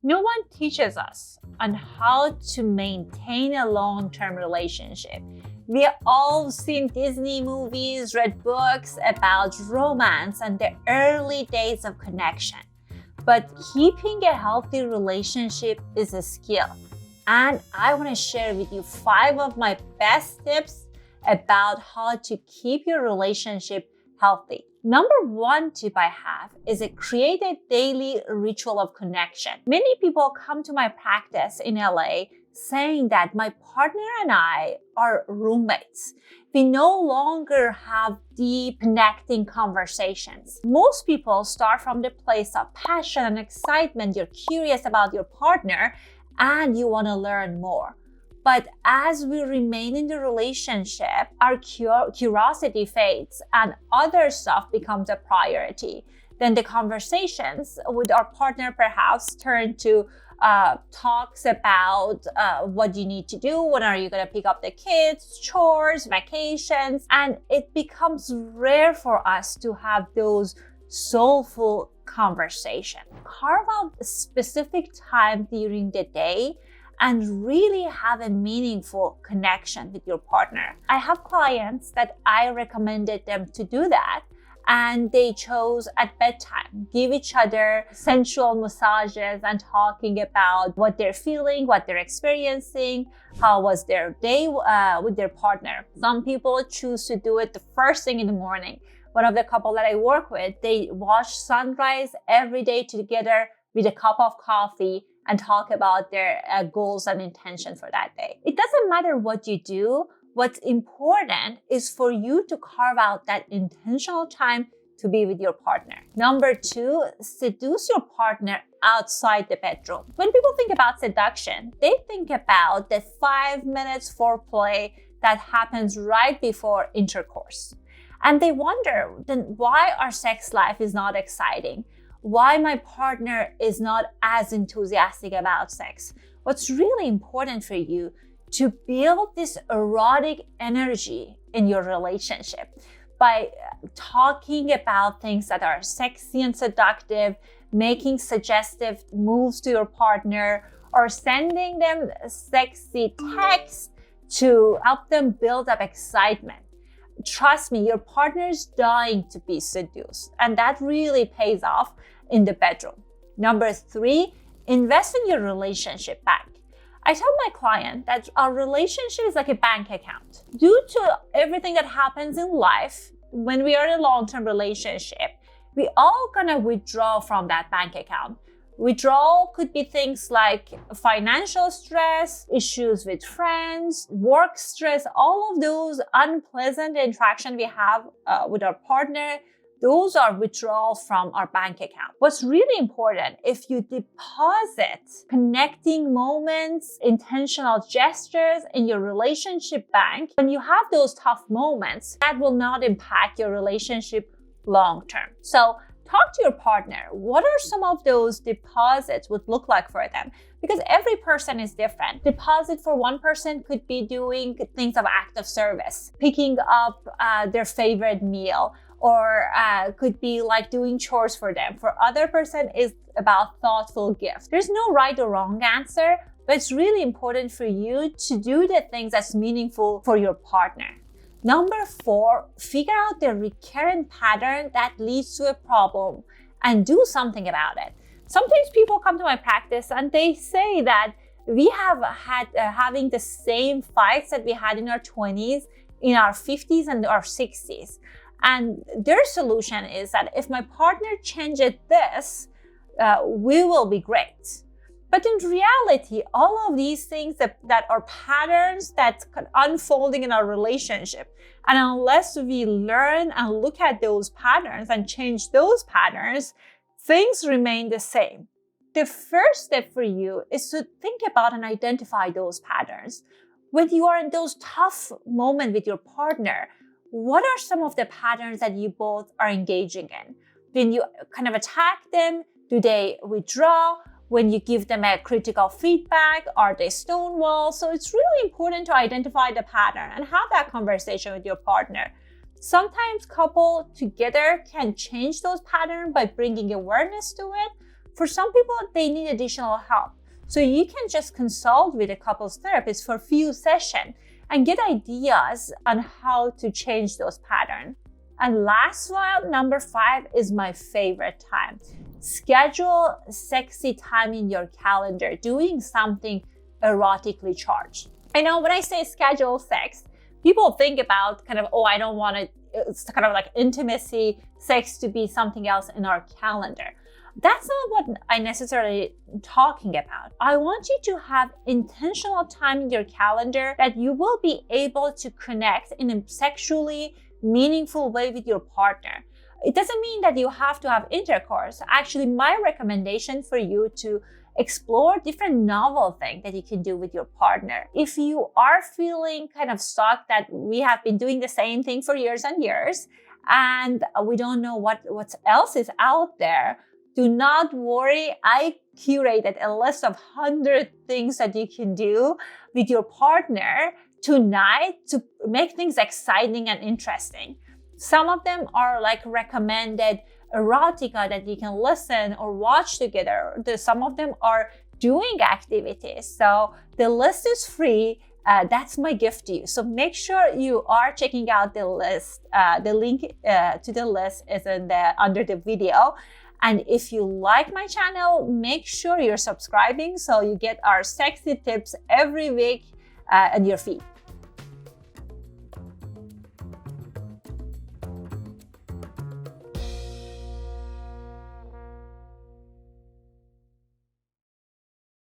No one teaches us on how to maintain a long-term relationship. We have all seen Disney movies, read books about romance and the early days of connection. But keeping a healthy relationship is a skill. And I want to share with you 5 of my best tips about how to keep your relationship healthy. Number 1 tip I have is create a daily ritual of connection. Many people come to my practice in LA saying that my partner and I are roommates. We no longer have deep, connecting conversations. Most people start from the place of passion and excitement. You're curious about your partner and you want to learn more. But as we remain in the relationship, our curiosity fades and other stuff becomes a priority. Then the conversations with our partner perhaps turn to talks about what you need to do, when are you going to pick up the kids, chores, vacations, and it becomes rare for us to have those soulful conversations. Carve out a specific time during the day and really have a meaningful connection with your partner. I have clients that I recommended them to do that, and they chose at bedtime, give each other sensual massages and talking about what they're feeling, what they're experiencing, how was their day with their partner. Some people choose to do it the first thing in the morning. One of the couple that I work with, they watch sunrise every day together with a cup of coffee and talk about their goals and intention for that day. It doesn't matter what you do. What's important is for you to carve out that intentional time to be with your partner. Number 2, seduce your partner outside the bedroom. When people think about seduction, they think about the 5 minutes foreplay that happens right before intercourse. And they wonder then why our sex life is not exciting, why my partner is not as enthusiastic about sex. What's really important for you to build this erotic energy in your relationship by talking about things that are sexy and seductive, making suggestive moves to your partner, or sending them sexy texts to help them build up excitement. Trust me, your partner's dying to be seduced, and that really pays off in the bedroom. Number 3, invest in your relationship bank. I tell my client that our relationship is like a bank account. Due to everything that happens in life, when we are in a long-term relationship, we all gonna withdraw from that bank account. Withdrawal could be things like financial stress, issues with friends, work stress, all of those unpleasant interactions we have with our partner. Those are withdrawals from our bank account. What's really important, if you deposit connecting moments, intentional gestures in your relationship bank, when you have those tough moments, that will not impact your relationship long term. So talk to your partner. What are some of those deposits would look like for them? Because every person is different. Deposit for one person could be doing things of act of service, picking up their favorite meal, or could be like doing chores for them. For other person is about thoughtful gifts. There's no right or wrong answer, but it's really important for you to do the things that's meaningful for your partner. Number 4, figure out the recurrent pattern that leads to a problem and do something about it. Sometimes people come to my practice and they say that we have had having the same fights that we had in our 20s, in our 50s and our 60s. And their solution is that if my partner changes this, we will be great. But in reality, all of these things that are patterns that's unfolding in our relationship, and unless we learn and look at those patterns and change those patterns, things remain the same. The first step for you is to think about and identify those patterns. When you are in those tough moments with your partner, what are some of the patterns that you both are engaging in? When you kind of attack them, do they withdraw? When you give them a critical feedback, are they stonewall? So it's really important to identify the pattern and have that conversation with your partner. Sometimes couples together can change those patterns by bringing awareness to it. For some people, they need additional help. So you can just consult with a couples therapist for a few sessions and get ideas on how to change those patterns. And last one, number 5, is my favorite time. Schedule sexy time in your calendar, doing something erotically charged. I know when I say schedule sex, people think about kind of, I don't want it, it's kind of like intimacy, sex to be something else in our calendar. That's not what I necessarily talking about. I want you to have intentional time in your calendar that you will be able to connect in a sexually meaningful way with your partner. It doesn't mean that you have to have intercourse. Actually, my recommendation for you to explore different novel things that you can do with your partner. If you are feeling kind of stuck that we have been doing the same thing for years and years, and we don't know what else is out there, do not worry. I curated a list of 100 things that you can do with your partner tonight to make things exciting and interesting. Some of them are like recommended erotica that you can listen or watch together. Some of them are doing activities. So the list is free. That's my gift to you. So make sure you are checking out the list. The link to the list is under the video. And if you like my channel, make sure you're subscribing so you get our sexy tips every week in your feed.